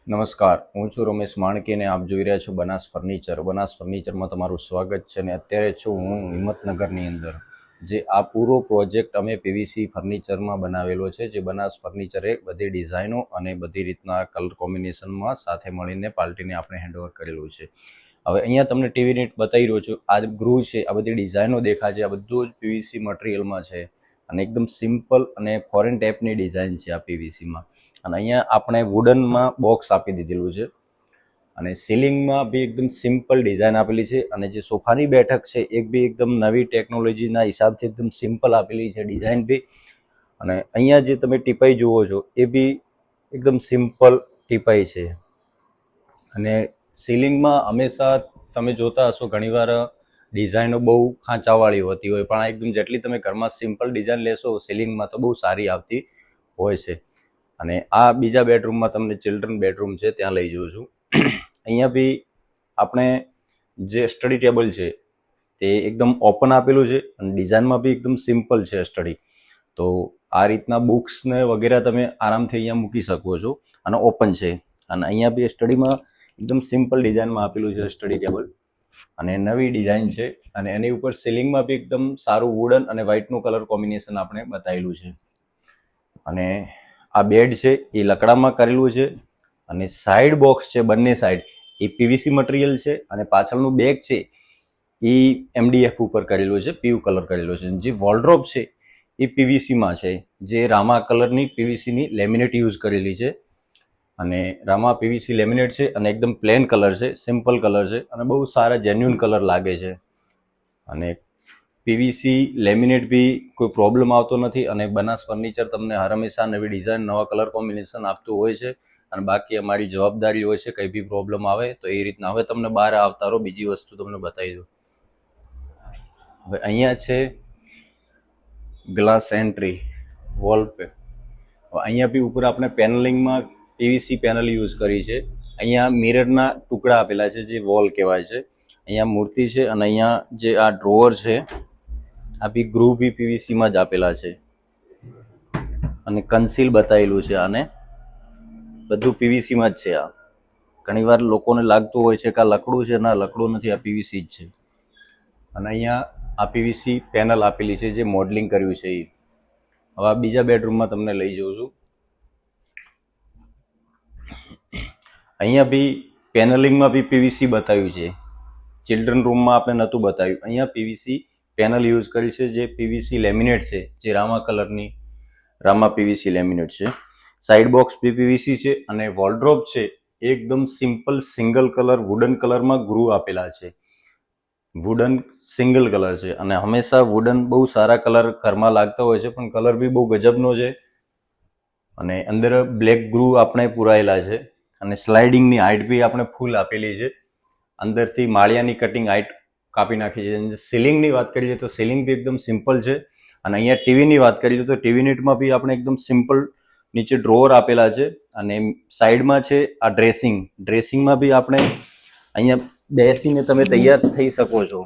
નમસ્કાર, હું છું રમેશ માણકી અને આપ જોઈ રહ્યા છો બનાસ ફર્નિચર. બનાસ ફર્નિચરમાં તમારું સ્વાગત છે. અને અત્યારે છું હું હિંમતનગરની અંદર. જે આ પૂરો પ્રોજેક્ટ અમે પીવીસી ફર્નિચરમાં બનાવેલો છે. જે બનાસ ફર્નિચરે બધી ડિઝાઇનો અને બધી રીતના કલર કોમ્બિનેશનમાં સાથે મળીને પાર્ટીને આપણે હેન્ડઓવર કરેલું છે. હવે અહીંયા તમને ટીવી નેટ બતાવી રહ્યો છું. આ ગૃહ છે, આ બધી ડિઝાઇનો દેખાય છે, આ બધું જ પીવીસી મટીરિયલમાં છે અને એકદમ સિમ્પલ અને ફોરેન ટાઈપની ડિઝાઇન છે આ પીવીસીમાં. અને અહીંયા આપણે વુડનમાં બોક્સ આપી દીધેલું છે અને સીલિંગમાં બી એકદમ સિમ્પલ ડિઝાઇન આપેલી છે. અને જે સોફાની બેઠક છે એક બી એકદમ નવી ટેકનોલોજીના હિસાબથી એકદમ સિમ્પલ આપેલી છે ડિઝાઇન બી. અને અહીંયા જે તમે ટીપાઈ જુઓ છો એ બી એકદમ સિમ્પલ ટીપાઈ છે. અને સીલિંગમાં હંમેશા તમે જોતા હશો ઘણીવાર ડિઝાઇનો બહુ ખાંચાવાળી હોતી હોય, પણ આ એકદમ જેટલી તમે ઘરમાં સિમ્પલ ડિઝાઇન લેશો સીલિંગમાં તો બહુ સારી આવતી હોય છે. અને આ બીજા બેડરૂમમાં તમને ચિલ્ડ્રન બેડરૂમ છે, ત્યાં લઈ જઉં છું. અહીંયા બી આપણે જે સ્ટડી ટેબલ છે તે એકદમ ઓપન આપેલું છે અને ડિઝાઇનમાં બી એકદમ સિમ્પલ છે સ્ટડી. તો આ રીતના બુક્સ ને વગેરે તમે આરામથી અહીંયા મૂકી શકો છો અને ઓપન છે. અને અહીંયા બી સ્ટડીમાં એકદમ સિમ્પલ ડિઝાઇનમાં આપેલું છે સ્ટડી ટેબલ અને નવી ડિઝાઇન છે. અને એની ઉપર સીલિંગમાં બી એકદમ સારું વુડન અને વ્હાઇટનું કલર કોમ્બિનેશન આપણે બતાવેલું છે. અને આ બેડ છે એ લકડામાં કરેલું છે અને સાઈડ બોક્સ છે બંને સાઈડ એ પીવીસી મટીરિયલ છે અને પાછળનું બેગ છે એ એમડીએફ ઉપર કરેલું છે, પીયુ કલર કરેલો છે. જે વોલડ્રોપ છે એ પીવીસીમાં છે, જે રામા કલરની પીવીસીની લેમિનેટ યુઝ કરેલી છે. અને રામા પીવીસી લેમિનેટ છે અને એકદમ પ્લેન કલર છે, સિમ્પલ કલર છે અને બહુ સારા જેન્યુન કલર લાગે છે. અને પીવીસી લેમિનેટ બી કોઈ પ્રોબ્લેમ આવતો નથી. અને બનાસ ફર્નિચર તમને હર હંમેશા નવી ડિઝાઇન, નવા કલર કોમ્બિનેશન આપતું હોય છે. અને બાકી અમારી જવાબદારી હોય છે કંઈ બી પ્રોબ્લેમ આવે તો એ રીતના. હવે તમને બહાર આવતા રહો, બીજી વસ્તુ તમને બતાવી દઉં. હવે અહીંયા છે ગ્લાસ એન્ટ્રી વોલ પે. અહીંયા બી ઉપર આપણે પેનલિંગમાં પીવીસી પેનલ યુઝ કરી છે. અહીંયા મિરરના ટુકડા આપેલા છે, જે વોલ કહેવાય છે. અહીંયા મૂર્તિ છે અને અહીંયા જે આ ડ્રોવર છે આ બી ગ્રુવ બી પીવીસીમાં જ આપેલા છે. અને કન્સીલ બતાવેલું છે. આને બધું પીવીસીમાં જ છે. આ ઘણીવાર લોકોને લાગતું હોય છે કે આ લકડું છે, ના લકડું નથી, આ પીવીસી જ છે. અને અહીંયા આ પીવીસી પેનલ આપેલી છે જે મોડલિંગ કર્યું છે એ. હવે આ બીજા બેડરૂમમાં તમને લઈ જઉં છું. અહીંયા બી પેનલિંગમાં બી પીવીસી બતાવ્યું છે. ચિલ્ડ્રન રૂમમાં આપણે નહોતું બતાવ્યું. અહીંયા પીવીસી પેનલ યુઝ કરી છે, જે પીવીસી લેમિનેટ છે, જે રામા કલરની રામા પીવીસી લેમિનેટ છે. સાઈડ બોક્સ બી પીવીસી છે અને વોલડ્રોપ છે એકદમ સિમ્પલ સિંગલ કલર વુડન કલરમાં ગ્રુવ આપેલા છે. વુડન સિંગલ કલર છે અને હંમેશા વુડન બહુ સારા કલર ઘરમાં લાગતા હોય છે, પણ કલર બી બહુ ગજબનો છે. અને અંદર બ્લેક ગ્રુવ આપણે પુરાયેલા છે અને સ્લાઇડિંગની હાઇટ બી આપણે ફૂલ આપેલી છે. અંદરથી માળિયાની કટિંગ હાઇટ કાપી નાખી છે. સીલિંગની વાત કરીએ તો સીલિંગ બી એકદમ સિમ્પલ છે. અને અહીંયા ટીવીની વાત કરીએ તો ટીવી નેટમાં બી આપણે એકદમ સિમ્પલ નીચે ડ્રોવર આપેલા છે. અને સાઈડમાં છે આ ડ્રેસિંગમાં બી આપણે અહીંયા બેસીને તમે તૈયાર થઈ શકો છો.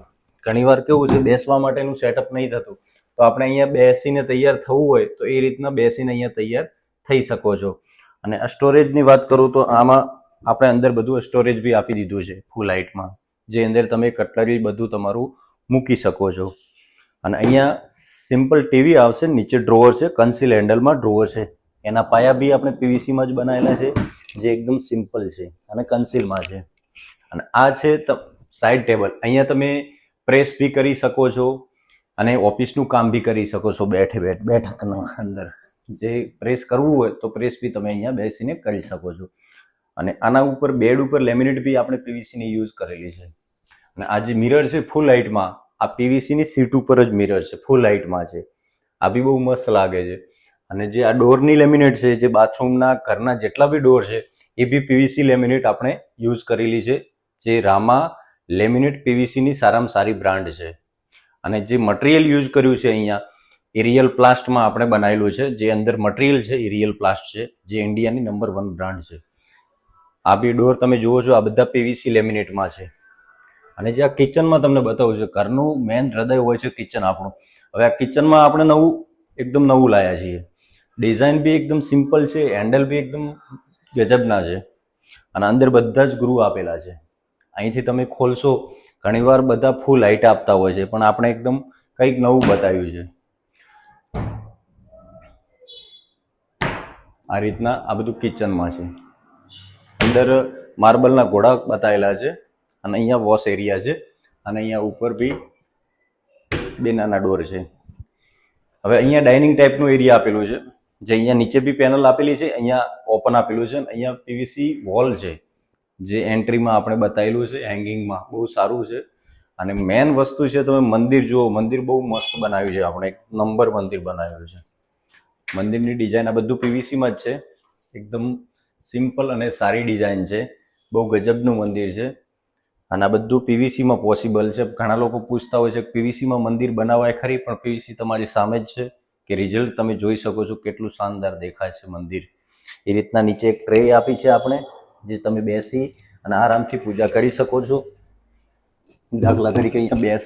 ઘણીવાર કેવું છે, બેસવા માટેનું સેટઅપ નહીં થતું, તો આપણે અહીંયા બેસીને તૈયાર થવું હોય તો એ રીતના બેસીને અહીંયા તૈયાર થઈ શકો છો. અને સ્ટોરેજની વાત કરું તો આમાં આપણે અંદર બધું સ્ટોરેજ બી આપી દીધું છે ફૂલ હાઇટમાં, જે અંદર તમે કટલરી બધું તમારું મૂકી શકો છો. અને અહીંયા સિમ્પલ ટીવી આવશે, નીચે ડ્રોવર છે, કન્સીલ હેન્ડલમાં ડ્રોવર છે. એના પાયા બી આપણે પીવીસીમાં જ બનાવેલા છે, જે એકદમ સિમ્પલ છે અને કન્સીલમાં છે. અને આ છે સાઈડ ટેબલ. અહીંયા તમે પ્રેસ બી કરી શકો છો અને ઓફિસનું કામ બી કરી શકો છો બેઠકના અંદર. જે પ્રેસ કરવું હોય તો પ્રેસ બી તમે અહીંયા બેસીને કરી શકો છો. અને આના ઉપર બેડ ઉપર લેમિનેટ બી આપણે પીવીસીની યુઝ કરેલી છે. અને આ જે મિરર છે ફૂલ હાઇટમાં, આ પીવીસીની સીટ ઉપર જ મિરર છે, ફૂલ હાઇટમાં છે. આ બી બહુ મસ્ત લાગે છે. અને જે આ ડોરની લેમિનેટ છે, જે બાથરૂમના ઘરના જેટલા બી ડોર છે એ બી પીવીસી લેમિનેટ આપણે યુઝ કરેલી છે, જે રામા લેમિનેટ પીવીસીની સારામાં સારી બ્રાન્ડ છે. અને જે મટીરિયલ યુઝ કર્યું છે અહીંયા એ રિયલ પ્લાસ્ટમાં આપણે બનાવેલું છે. જે અંદર મટીરિયલ છે એ રિયલ પ્લાસ્ટ છે, જે ઇન્ડિયાની નંબર 1 બ્રાન્ડ છે. આ બી ડોર તમે જુઓ છો, આ બધા પીવીસી લેમિનેટમાં છે. અને જે આ કિચનમાં તમને બતાવું છું, ઘરનું મેન હૃદય હોય છે કિચન આપણું. હવે આ કિચનમાં આપણે એકદમ નવું લાયા છીએ. ડિઝાઇન બી એકદમ સિમ્પલ છે, હેન્ડલ બી એકદમ ગજબના છે. અને અંદર બધા જ ગ્રુવ આપેલા છે. અહીંથી તમે ખોલશો, ઘણીવાર બધા ફૂલ હાઈટ આપતા હોય છે, પણ આપણે એકદમ કંઈક નવું બતાવ્યું છે. આ રીતના આ બધું કિચનમાં છે. અંદર માર્બલના ઘોડા બતાવેલા છે અને અહીંયા વોશ એરિયા છે અને અહીંયા ઉપર બી 2 નાના ડોર છે. હવે અહીંયા ડાઇનિંગ ટાઈપનું એરિયા આપેલું છે, જે અહીંયા નીચે બી પેનલ આપેલી છે, અહીંયા ઓપન આપેલું છે અને અહીંયા પીવીસી વોલ છે, જે એન્ટ્રીમાં આપણે બતાવેલું છે હેંગિંગમાં. બહુ સારું છે. અને મેન વસ્તુ છે, તમે મંદિર જુઓ, મંદિર બહુ મસ્ત બનાવ્યું છે. આપણે એક નંબર મંદિર બનાવ્યું છે. મંદિરની ડિઝાઇન આ બધું પીવીસીમાં જ છે. એકદમ સિમ્પલ અને સારી ડિઝાઇન છે. બહુ ગજબનું મંદિર છે અને આ બધું પીવીસીમાં પોસિબલ છે. ઘણા લોકો પૂછતા હોય છે કે પીવીસીમાં મંદિર બનાવાય ખરી, પણ પીવીસી તમારી સામે જ છે કે રિઝલ્ટ તમે જોઈ શકો છો કેટલું શાનદાર દેખાય છે મંદિર. એ રીતના નીચે એક ટ્રે આપી છે આપણે, જે તમે બેસી અને આરામથી પૂજા કરી શકો છો. દાખલા તરીકે અહીંયા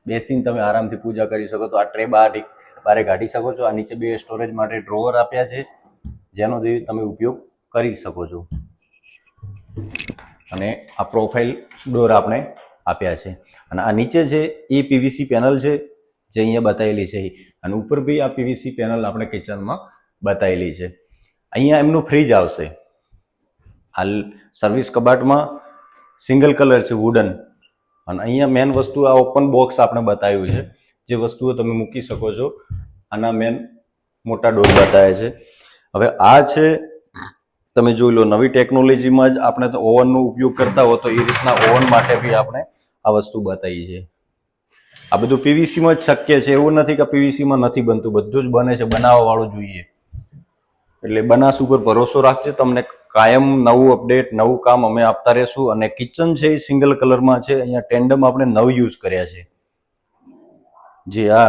બેસીને તમે આરામથી પૂજા કરી શકો. તો આ ટ્રે બારે કાઢી શકો છો. આ નીચે 2 સ્ટોરેજ માટે ડ્રોવર આપ્યા છે, જેનો તમે ઉપયોગ કરી શકો છો. અને આ પ્રોફાઇલ ડોર આપણે આપ્યા છે. અને આ નીચે છે એ પીવીસી પેનલ છે, જે અહીંયા બતાવેલી છે. અને ઉપર બી આ પીવીસી પેનલ આપણે કિચનમાં બતાવેલી છે. અહીંયા એમનું ફ્રીજ આવશે. હાલ સર્વિસ કબાટમાં સિંગલ કલર છે, વુડન. અને અહીંયા મેન વસ્તુ આ ઓપન બોક્સ આપણે બતાવ્યું છે, જે વસ્તુઓ તમે મૂકી શકો છો. આના મેન મોટા ડોર બતાવે છે. હવે આ છે, તમે જોઈ લો, નવી ટેકનોલોજીમાં જ આપણે તો ઓવનનો ઉપયોગ કરતા હો, તો એ રીતના ઓવન માટે બી આપણે આ વસ્તુ બતાવી છે. આ બધું પીવીસીમાં જ શક્ય છે. એવું નથી કે પીવીસીમાં નથી બનતું, બધું જ બને છે. બનાવવા વાળું જોઈએ. એટલે બનાસ ઉપર ભરોસો રાખજો. તમને કાયમ નવું અપડેટ, નવું કામ અમે આપતા રહેશું. અને કિચન છે એ સિંગલ કલરમાં છે. અહીંયા ટેન્ડમ આપણે 9 યુઝ કર્યા છે. જે આ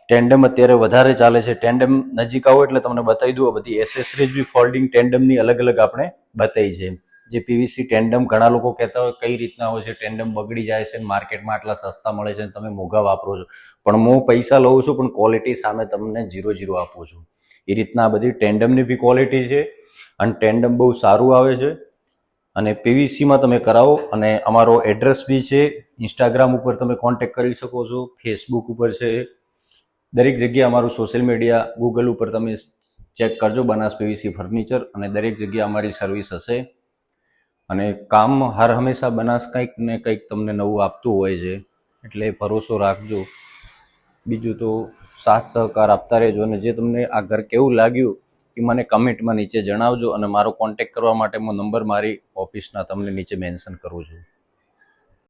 ટેન્ડમ અત્યારે વધારે ચાલે છે. ટેન્ડમ નજીક આવો એટલે તમને બતાવી દઉં. બધી એસેસરીઝ બી ફોલ્ડિંગ ટેન્ડમની અલગ અલગ આપણે બતાવી છે. જે પીવીસી ટેન્ડમ ઘણા લોકો કહેતા હોય કઈ રીતના હોય છે, ટેન્ડમ બગડી જાય છે, માર્કેટમાં આટલા સસ્તા મળે છે, તમે મોંઘા વાપરો છો. પણ હું પૈસા લઉં છું, પણ ક્વોલિટી સામે તમને 0-0 આપું છું. એ રીતના આ બધી ટેન્ડમની બી ક્વોલિટી છે અને ટેન્ડમ બહુ સારું આવે છે. અને પીવીસીમાં તમે કરાવો. અને અમારો એડ્રેસ બી છે. ઇન્સ્ટાગ્રામ ઉપર તમે કોન્ટેક્ટ કરી શકો છો, ફેસબુક ઉપર છે, દરેક જગ્યાએ અમારું સોશિયલ મીડિયા, ગૂગલ ઉપર તમે ચેક કરજો, બનાસ પીવીસી ફર્નિચર. અને દરેક જગ્યાએ અમારી સર્વિસ હશે. અને કામ હર હંમેશા બનાસ કંઈક ને કંઈક તમને નવું આપતું હોય છે, એટલે ભરોસો રાખજો. બીજું તો સાથ સહકાર આપતા રહેજો. અને જે તમને આ ઘર કેવું લાગ્યું એ મને કમેન્ટમાં નીચે જણાવજો. અને મારો કોન્ટેક્ટ કરવા માટે હું નંબર મારી ઓફિસના તમને નીચે મેન્શન કરું છું.